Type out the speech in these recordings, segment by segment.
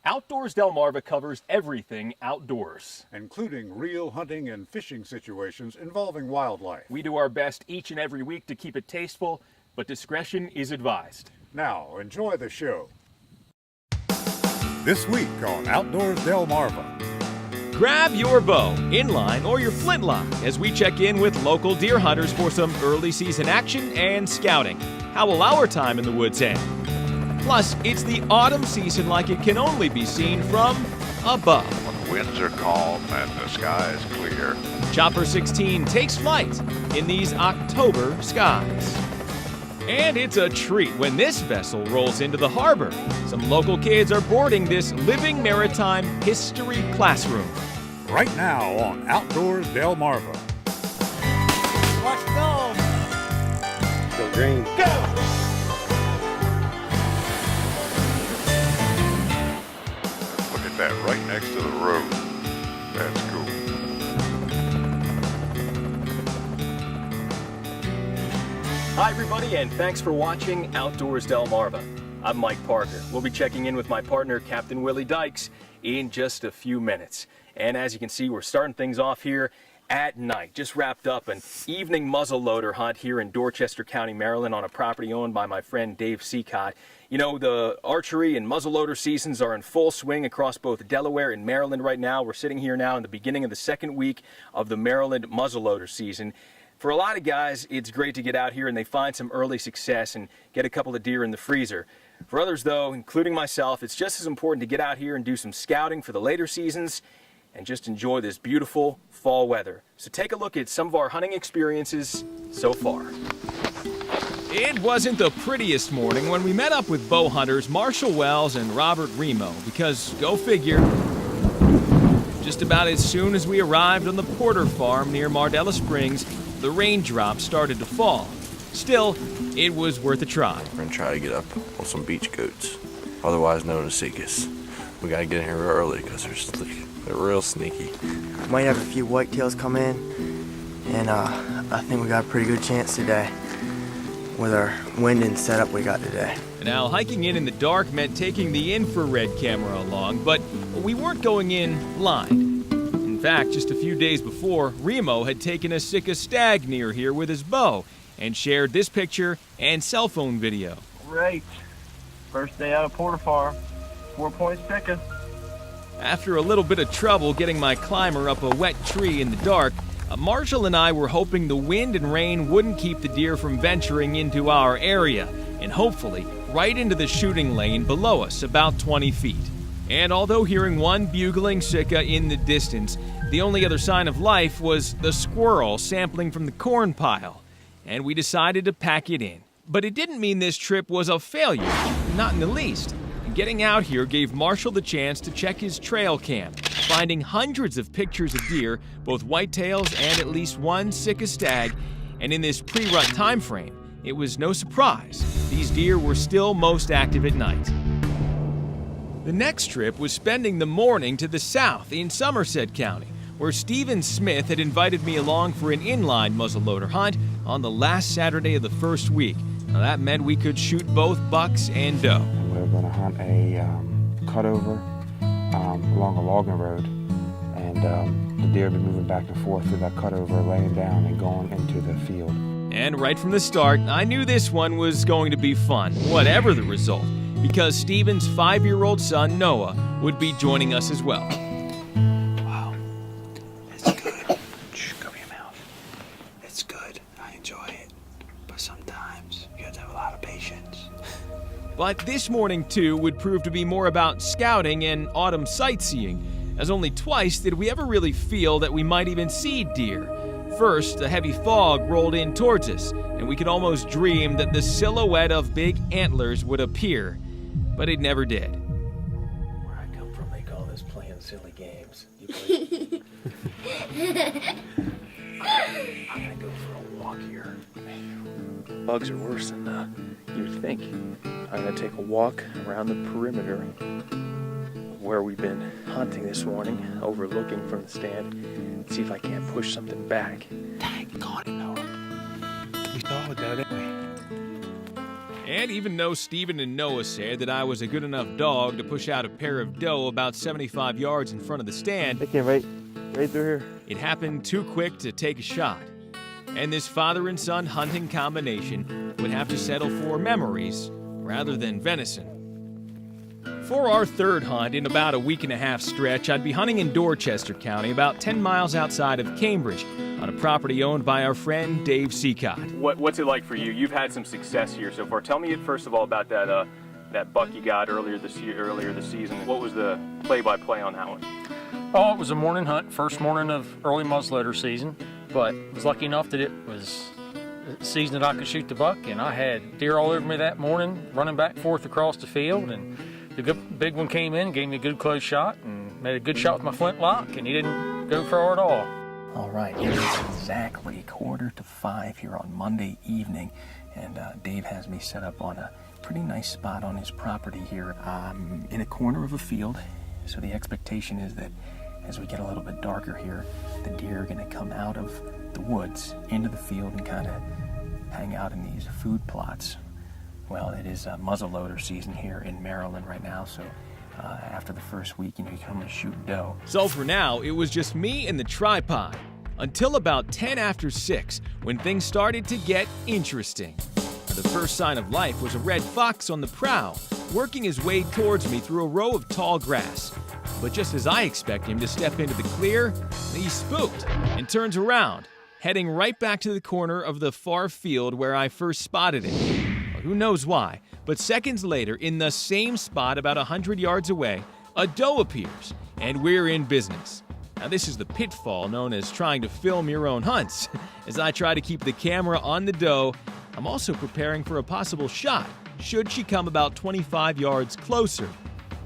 Outdoors Delmarva covers everything outdoors, including real hunting and fishing situations involving wildlife. We do our best each and every week to keep it tasteful, but discretion is advised. Now, enjoy the show. This week on Outdoors Delmarva. Grab your bow, inline, or your flintlock as we check in with local deer hunters for some early season action and scouting. How will our time in the woods end? Plus, it's the autumn season like it can only be seen from above. When the winds are calm and the sky is clear. Chopper 16 takes flight in these October skies. And it's a treat when this vessel rolls into the harbor. Some local kids are boarding this living maritime history classroom. Right now on Outdoors Delmarva. Watch go! Go green. Go! Look at that, right next to the road. That's cool. Hi everybody, and thanks for watching Outdoors Delmarva. I'm Mike Parker. We'll be checking in with my partner, Captain Willie Dykes, in just a few minutes. And as you can see, we're starting things off here at night. Just wrapped up an evening muzzleloader hunt here in Dorchester County, Maryland, on a property owned by my friend Dave Seacott. You know, the archery and muzzleloader seasons are in full swing across both Delaware and Maryland right now. We're sitting here now in the beginning of the second week of the Maryland muzzleloader season. For a lot of guys, it's great to get out here and they find some early success and get a couple of deer in the freezer. For others, though, including myself, it's just as important to get out here and do some scouting for the later seasons and just enjoy this beautiful fall weather. So take a look at some of our hunting experiences so far. It wasn't the prettiest morning when we met up with bow hunters Marshall Wells and Robert Remo because, go figure, just about as soon as we arrived on the Porter farm near Mardella Springs, the raindrops started to fall. Still, it was worth a try. We're gonna try to get up on some beach goats, otherwise known as sikas. We gotta get in here real early because they're real sneaky. Might have a few whitetails come in, and I think we got a pretty good chance today with our wind and setup we got today. Now, hiking in the dark meant taking the infrared camera along, but we weren't going in blind. In fact, just a few days before, Remo had taken a sika stag near here with his bow and shared this picture and cell phone video. Great. First day out of Porter Farm. 4 points sika. After a little bit of trouble getting my climber up a wet tree in the dark, Marshall and I were hoping the wind and rain wouldn't keep the deer from venturing into our area, and hopefully right into the shooting lane below us, about 20 feet. And although hearing one bugling sika in the distance, the only other sign of life was the squirrel sampling from the corn pile, and we decided to pack it in. But it didn't mean this trip was a failure, not in the least. Getting out here gave Marshall the chance to check his trail cam, finding hundreds of pictures of deer, both whitetails and at least one sika stag, and in this pre-rut time frame, it was no surprise these deer were still most active at night. The next trip was spending the morning to the south in Somerset County, where Stephen Smith had invited me along for an inline muzzleloader hunt on the last Saturday of the first week. Now that meant we could shoot both bucks and doe. We're going to hunt a cutover along a logging road, and the deer will be moving back and forth through that cutover, laying down and going into the field. And right from the start, I knew this one was going to be fun, whatever the result, because Stephen's 5-year-old son, Noah, would be joining us as well. Wow. It's good. Shh, cover your mouth. It's good. I enjoy it. But sometimes you have to have a lot of patience. But this morning, too, would prove to be more about scouting and autumn sightseeing, as only twice did we ever really feel that we might even see deer. First, a heavy fog rolled in towards us, and we could almost dream that the silhouette of big antlers would appear, but it never did. Where I come from, they call this playing silly games. I'm gonna go for a walk here. Bugs are worse than you would think. I'm going to take a walk around the perimeter of where we've been hunting this morning, overlooking from the stand, and see if I can't push something back. Dang, got it, Noah. We thought with that, didn't we? And even though Stephen and Noah said that I was a good enough dog to push out a pair of doe about 75 yards in front of the stand, They came right through here. it happened too quick to take a shot. And this father and son hunting combination would have to settle for memories rather than venison. For our third hunt in about a week-and-a-half stretch, I'd be hunting in Dorchester County, about 10 miles outside of Cambridge, on a property owned by our friend Dave Seacott. What's it like for you? You've had some success here so far. Tell me first of all about that buck you got earlier this season. What was the play-by-play on that one? Oh, it was a morning hunt, first morning of early muzzleloader season, but I was lucky enough that it was the season that I could shoot the buck, and I had deer all over me that morning, running back and forth across the field, and the big one came in, gave me a good close shot, and made a good shot with my flintlock, and he didn't go far at all. All right, it is exactly 4:45 here on Monday evening, and Dave has me set up on a pretty nice spot on his property here. I'm in a corner of a field, so the expectation is that as we get a little bit darker here, the deer are going to come out of the woods into the field and kind of hang out in these food plots. Well, it is muzzleloader season here in Maryland right now, so after the first week, you come and shoot doe. So for now, it was just me and the tripod, until about 10 after 6, when things started to get interesting. The first sign of life was a red fox on the prowl, working his way towards me through a row of tall grass. But just as I expect him to step into the clear, he's spooked and turns around, heading right back to the corner of the far field where I first spotted him. Well, who knows why, but seconds later, in the same spot about 100 yards away, a doe appears, and we're in business. Now, this is the pitfall known as trying to film your own hunts. As I try to keep the camera on the doe, I'm also preparing for a possible shot, should she come about 25 yards closer,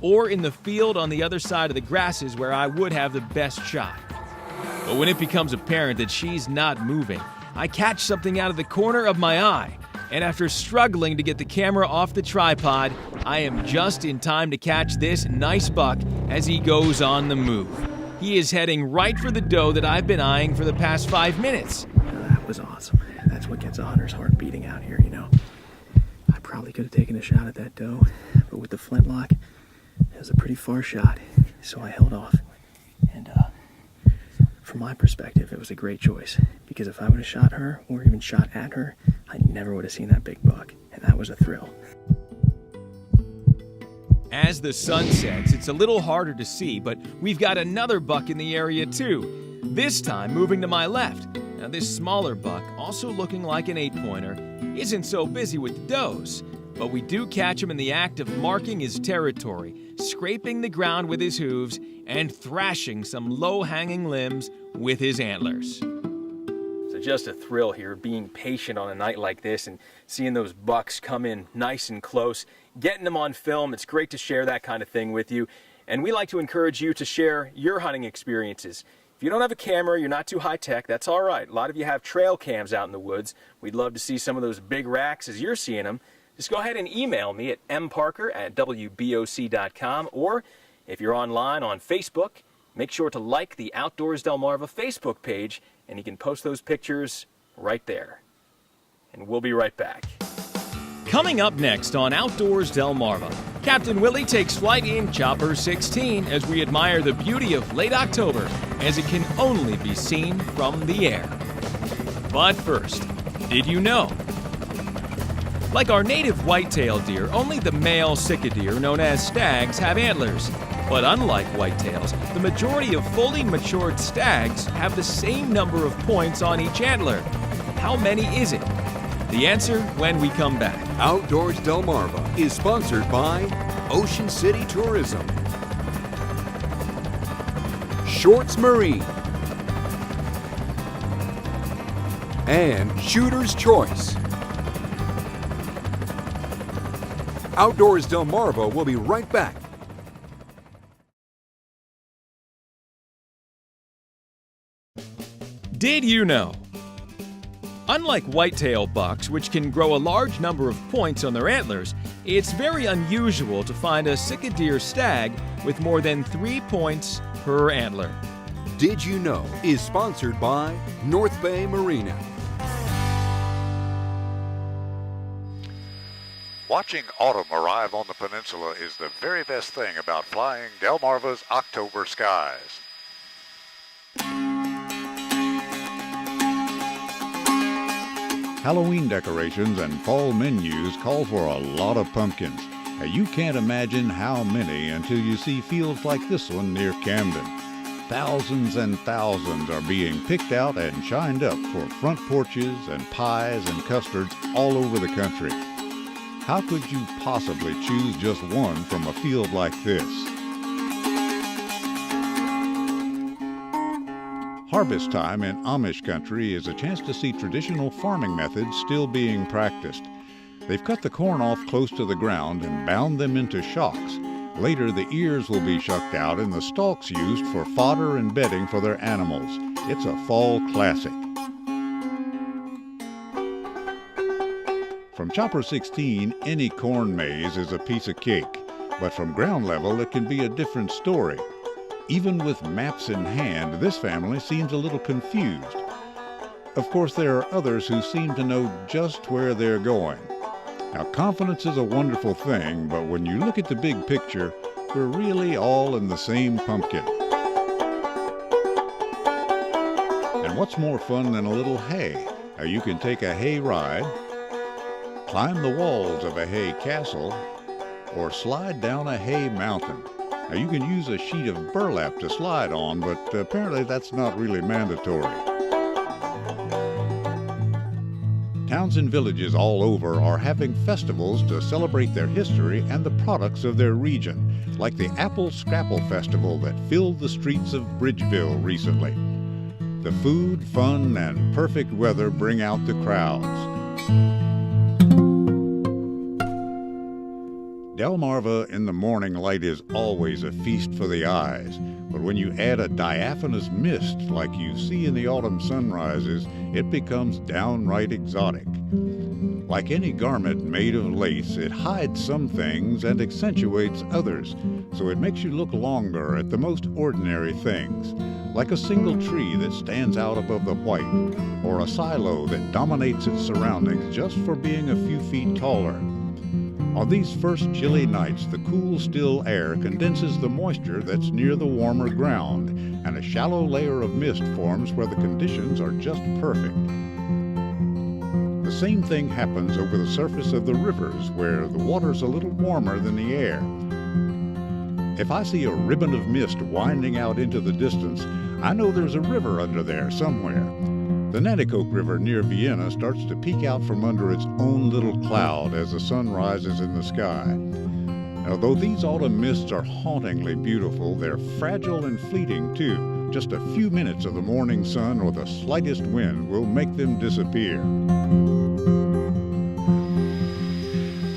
or in the field on the other side of the grasses where I would have the best shot. But when it becomes apparent that she's not moving, I catch something out of the corner of my eye, and after struggling to get the camera off the tripod, I am just in time to catch this nice buck as he goes on the move. He is heading right for the doe that I've been eyeing for the past 5 minutes. That was awesome. That's what gets a hunter's heart beating out here, you know. I probably could have taken a shot at that doe, but with the flintlock, it was a pretty far shot, so I held off. And from my perspective, it was a great choice, because if I would have shot her, or even shot at her, I never would have seen that big buck, and that was a thrill. As the sun sets, it's a little harder to see, but we've got another buck in the area too, this time moving to my left. Now this smaller buck, also looking like an 8-pointer, isn't so busy with the does, but we do catch him in the act of marking his territory, scraping the ground with his hooves, and thrashing some low-hanging limbs with his antlers. So just a thrill here, being patient on a night like this and seeing those bucks come in nice and close, getting them on film. It's great to share that kind of thing with you. And we like to encourage you to share your hunting experiences. If you don't have a camera, you're not too high-tech, that's all right. A lot of you have trail cams out in the woods. We'd love to see some of those big racks as you're seeing them. Just go ahead and email me at mparker@wboc.com, or if you're online on Facebook, make sure to like the Outdoors Delmarva Facebook page, and you can post those pictures right there. And we'll be right back. Coming up next on Outdoors Delmarva, Captain Willie takes flight in Chopper 16 as we admire the beauty of late October as it can only be seen from the air. But first, did you know? Like our native whitetail deer, only the male sika deer, known as stags, have antlers. But unlike whitetails, the majority of fully matured stags have the same number of points on each antler. How many is it? The answer when we come back. Outdoors Delmarva is sponsored by Ocean City Tourism, Shorts Marine, and Shooter's Choice. Outdoors Delmarva will be right back. Did you know? Unlike whitetail bucks, which can grow a large number of points on their antlers, it's very unusual to find a sika deer stag with more than 3 points per antler. Did You Know is sponsored by North Bay Marina. Watching autumn arrive on the peninsula is the very best thing about flying Delmarva's October skies. Halloween decorations and fall menus call for a lot of pumpkins. You can't imagine how many until you see fields like this one near Camden. Thousands and thousands are being picked out and shined up for front porches and pies and custards all over the country. How could you possibly choose just one from a field like this? Harvest time in Amish country is a chance to see traditional farming methods still being practiced. They've cut the corn off close to the ground and bound them into shocks. Later, the ears will be shucked out and the stalks used for fodder and bedding for their animals. It's a fall classic. From Chopper 16, any corn maze is a piece of cake, but from ground level it can be a different story. Even with maps in hand, this family seems a little confused. Of course, there are others who seem to know just where they're going. Now, confidence is a wonderful thing, but when you look at the big picture, we're really all in the same pumpkin. And what's more fun than a little hay? Now, you can take a hay ride, climb the walls of a hay castle, or slide down a hay mountain. Now, you can use a sheet of burlap to slide on, but apparently that's not really mandatory. Towns and villages all over are having festivals to celebrate their history and the products of their region, like the Apple Scrapple Festival that filled the streets of Bridgeville recently. The food, fun, and perfect weather bring out the crowds. Delmarva in the morning light is always a feast for the eyes, but when you add a diaphanous mist like you see in the autumn sunrises, it becomes downright exotic. Like any garment made of lace, it hides some things and accentuates others, so it makes you look longer at the most ordinary things, like a single tree that stands out above the white, or a silo that dominates its surroundings just for being a few feet taller. On these first chilly nights, the cool, still air condenses the moisture that's near the warmer ground, and a shallow layer of mist forms where the conditions are just perfect. The same thing happens over the surface of the rivers, where the water's a little warmer than the air. If I see a ribbon of mist winding out into the distance, I know there's a river under there somewhere. The Nanticoke River near Vienna starts to peek out from under its own little cloud as the sun rises in the sky. Now, though these autumn mists are hauntingly beautiful, they're fragile and fleeting too. Just a few minutes of the morning sun or the slightest wind will make them disappear.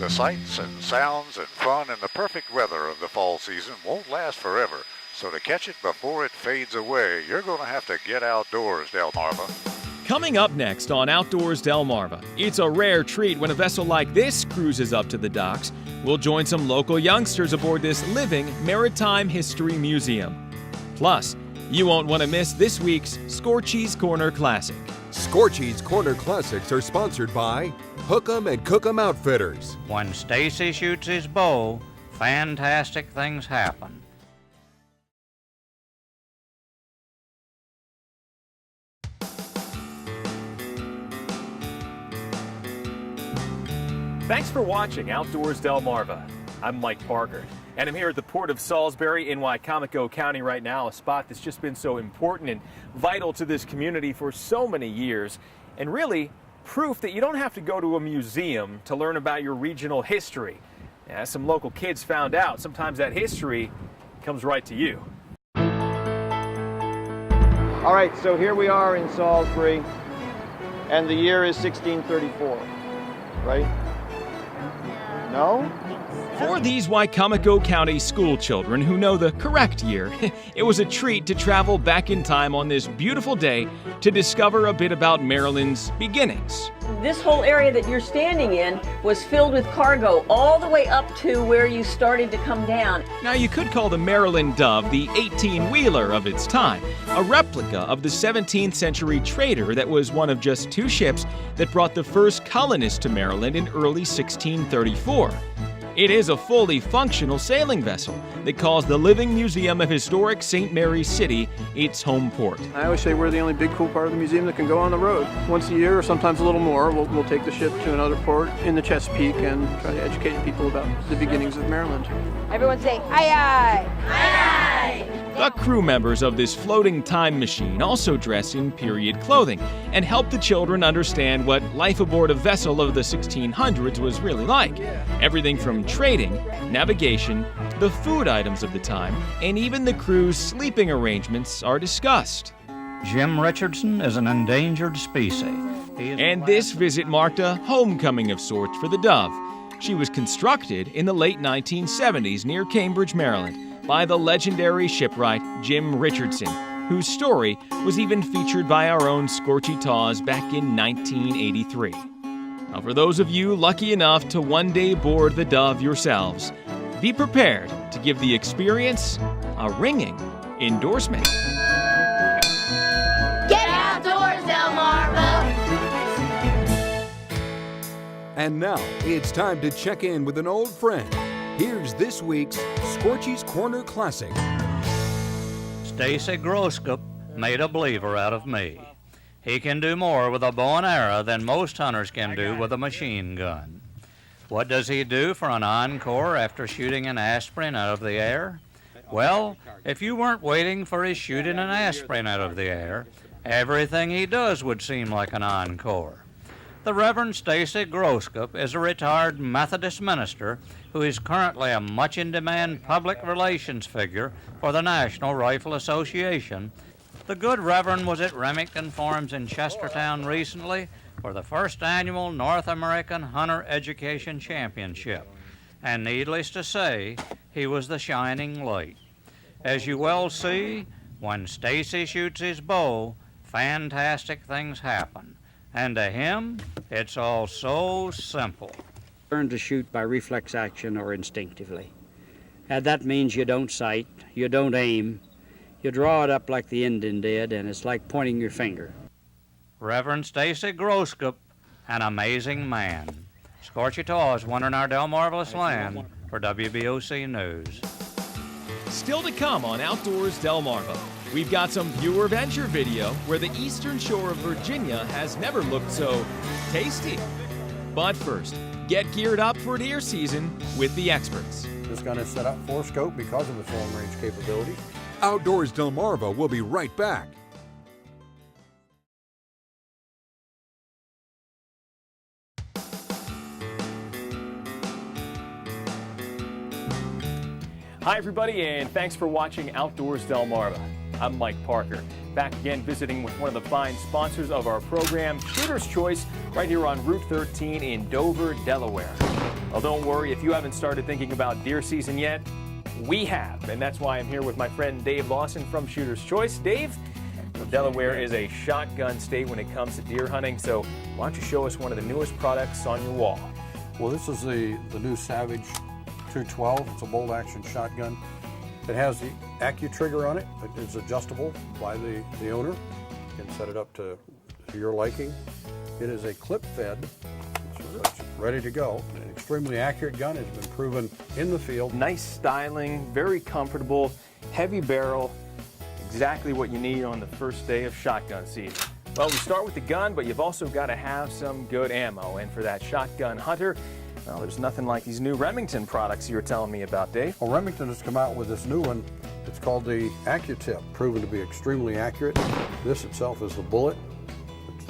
The sights and sounds and fun and the perfect weather of the fall season won't last forever. So to catch it before it fades away, you're going to have to get outdoors, Delmarva. Coming up next on Outdoors Delmarva, it's a rare treat when a vessel like this cruises up to the docks. We'll join some local youngsters aboard this living maritime history museum. Plus, you won't want to miss this week's Scorchy's Corner Classic. Scorchy's Corner Classics are sponsored by Hook'em and Cook'em Outfitters. When Stacy shoots his bow, fantastic things happen. Thanks for watching Outdoors Delmarva. I'm Mike Parker, and I'm here at the Port of Salisbury in Wicomico County right now, a spot that's just been so important and vital to this community for so many years, and really proof that you don't have to go to a museum to learn about your regional history. As some local kids found out, sometimes that history comes right to you. All right, so here we are in Salisbury, and the year is 1634, right? No? For these Wicomico County school children who know the correct year, it was a treat to travel back in time on this beautiful day to discover a bit about Maryland's beginnings. This whole area that you're standing in was filled with cargo all the way up to where you started to come down. Now, you could call the Maryland Dove the 18-wheeler of its time, a replica of the 17th century trader that was one of just 2 ships that brought the first colonists to Maryland in early 1634. It is a fully functional sailing vessel that calls the Living Museum of Historic St. Mary's City its home port. I always say we're the only big cool part of the museum that can go on the road. Once a year, or sometimes a little more, we'll take the ship to another port in the Chesapeake and try to educate people about the beginnings of Maryland. Everyone say, aye aye! Aye aye! The crew members of this floating time machine also dress in period clothing and help the children understand what life aboard a vessel of the 1600s was really like. Everything from trading, navigation, the food items of the time, and even the crew's sleeping arrangements are discussed. Jim Richardson is an endangered species. And this visit marked a homecoming of sorts for the Dove. She was constructed in the late 1970s near Cambridge, Maryland, by the legendary shipwright Jim Richardson, whose story was even featured by our own Scorchy Taws back in 1983. Now, for those of you lucky enough to one day board the Dove yourselves, be prepared to give the experience a ringing endorsement. Get outdoors, Delmarva! And now it's time to check in with an old friend. Here's this week's Scorchy's Corner Classic. Stacy Groskup made a believer out of me. He can do more with a bow and arrow than most hunters can do with a machine gun. What does he do for an encore after shooting an aspirin out of the air? Well, if you weren't waiting for his shooting an aspirin out of the air, everything he does would seem like an encore. The Reverend Stacy Groskup is a retired Methodist minister who is currently a much-in-demand public relations figure for the National Rifle Association. The good Reverend was at Remington Farms in Chestertown recently for the first annual North American Hunter Education Championship, and needless to say, he was the shining light. As you well see, when Stacy shoots his bow, fantastic things happen. And to him, it's all so simple. Learn to shoot by reflex action or instinctively. And that means you don't sight, you don't aim, you draw it up like the Indian did, and it's like pointing your finger. Reverend Stacy Groskup, an amazing man. Scorchy Taws wandering our Delmarvelous land for WBOC News. Still to come on Outdoors Delmarva, we've got some viewer venture video where the eastern shore of Virginia has never looked so tasty. But first, get geared up for deer season with the experts. This gun is set up for scope because of its long range capability. Outdoors Delmarva will be right back. Hi everybody, and thanks for watching Outdoors Delmarva. I'm Mike Parker, back again visiting with one of the fine sponsors of our program, Shooter's Choice, right here on Route 13 in Dover, Delaware. Well, don't worry, if you haven't started thinking about deer season yet, we have, and that's why I'm here with my friend Dave Lawson from Shooter's Choice. Dave, Delaware is a shotgun state when it comes to deer hunting, so why don't you show us one of the newest products on your wall? Well, this is the new Savage 212. It's a bolt action shotgun. It has the AccuTrigger on it. It is adjustable by the owner. You can set it up to your liking. It is a clip fed, so it's ready to go. An extremely accurate gun has been proven in the field. Nice styling, very comfortable, heavy barrel, exactly what you need on the first day of shotgun season. Well, we start with the gun, but you've also got to have some good ammo. And for that shotgun hunter, well, there's nothing like these new Remington products you were telling me about, Dave. Well, Remington has come out with this new one. It's called the AccuTip, proven to be extremely accurate. This itself is the bullet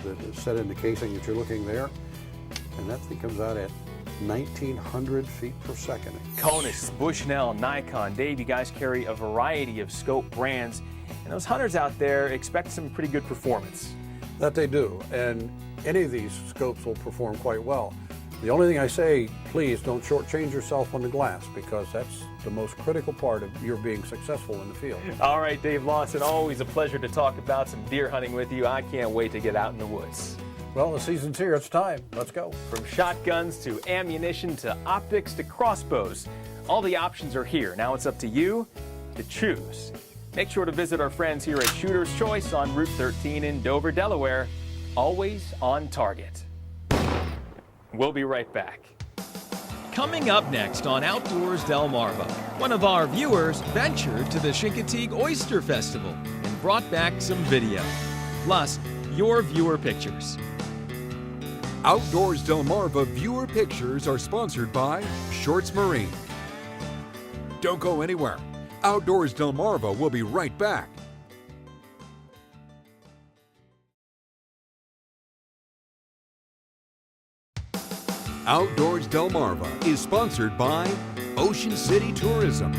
that is set in the casing that you're looking there. And that thing comes out at 1,900 feet per second. Conus, Bushnell, Nikon, Dave, you guys carry a variety of scope brands. And those hunters out there expect some pretty good performance. That they do. And any of these scopes will perform quite well. The only thing I say, please don't shortchange yourself on the glass, because that's the most critical part of your being successful in the field. All right, Dave Lawson, always a pleasure to talk about some deer hunting with you. I can't wait to get out in the woods. Well, the season's here. It's time. Let's go. From shotguns to ammunition to optics to crossbows, all the options are here. Now it's up to you to choose. Make sure to visit our friends here at Shooter's Choice on Route 13 in Dover, Delaware. Always on target. We'll be right back. Coming up next on Outdoors Delmarva, one of our viewers ventured to the Chincoteague Oyster Festival and brought back some video. Plus, your viewer pictures. Outdoors Delmarva viewer pictures are sponsored by Shorts Marine. Don't go anywhere. Outdoors Delmarva will be right back. Outdoors Delmarva is sponsored by Ocean City Tourism,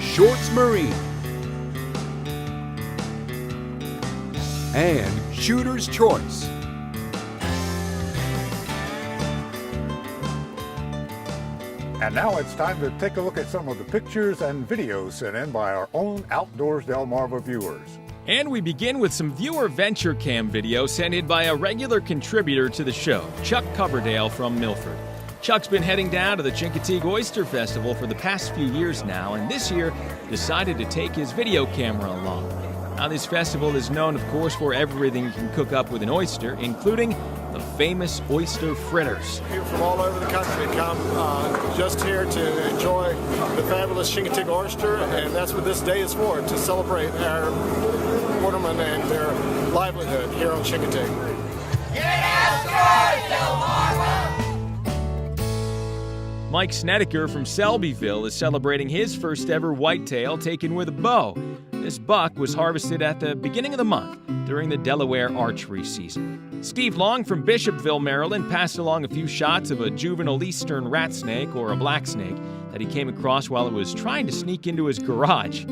Shorts Marine, and Shooter's Choice. And now it's time to take a look at some of the pictures and videos sent in by our own Outdoors Delmarva viewers. And we begin with some viewer venture cam video sent in by a regular contributor to the show, Chuck Coverdale from Milford. Chuck's been heading down to the Chincoteague Oyster Festival for the past few years now, and this year decided to take his video camera along. Now, this festival is known, of course, for everything you can cook up with an oyster, including the famous oyster fritters. People from all over the country come just here to enjoy the fabulous Chincoteague oyster, and that's what this day is for, to celebrate our watermen and their livelihood here on Chincoteague. Mike Snedeker from Selbyville is celebrating his first ever whitetail taken with a bow. This buck was harvested at the beginning of the month during the Delaware archery season. Steve Long from Bishopville, Maryland, passed along a few shots of a juvenile eastern rat snake or a black snake that he came across while it was trying to sneak into his garage.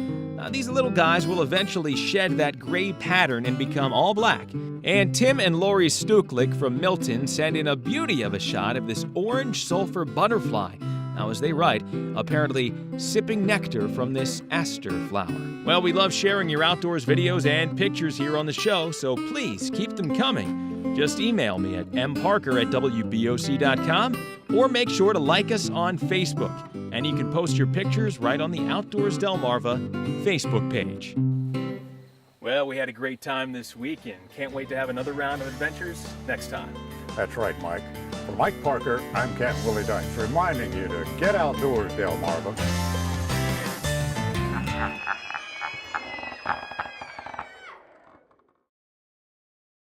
These little guys will eventually shed that gray pattern and become all black. And Tim and Lori Stuklik from Milton send in a beauty of a shot of this orange sulfur butterfly. Now, as they write, apparently sipping nectar from this aster flower. Well, we love sharing your outdoors videos and pictures here on the show, so please keep them coming. Just email me at mparker@wboc.com or make sure to like us on Facebook. And you can post your pictures right on the Outdoors Delmarva Facebook page. Well, we had a great time this week and can't wait to have another round of adventures next time. That's right, Mike. For Mike Parker, I'm Captain Willie Dykes, reminding you to get outdoors, Delmarva.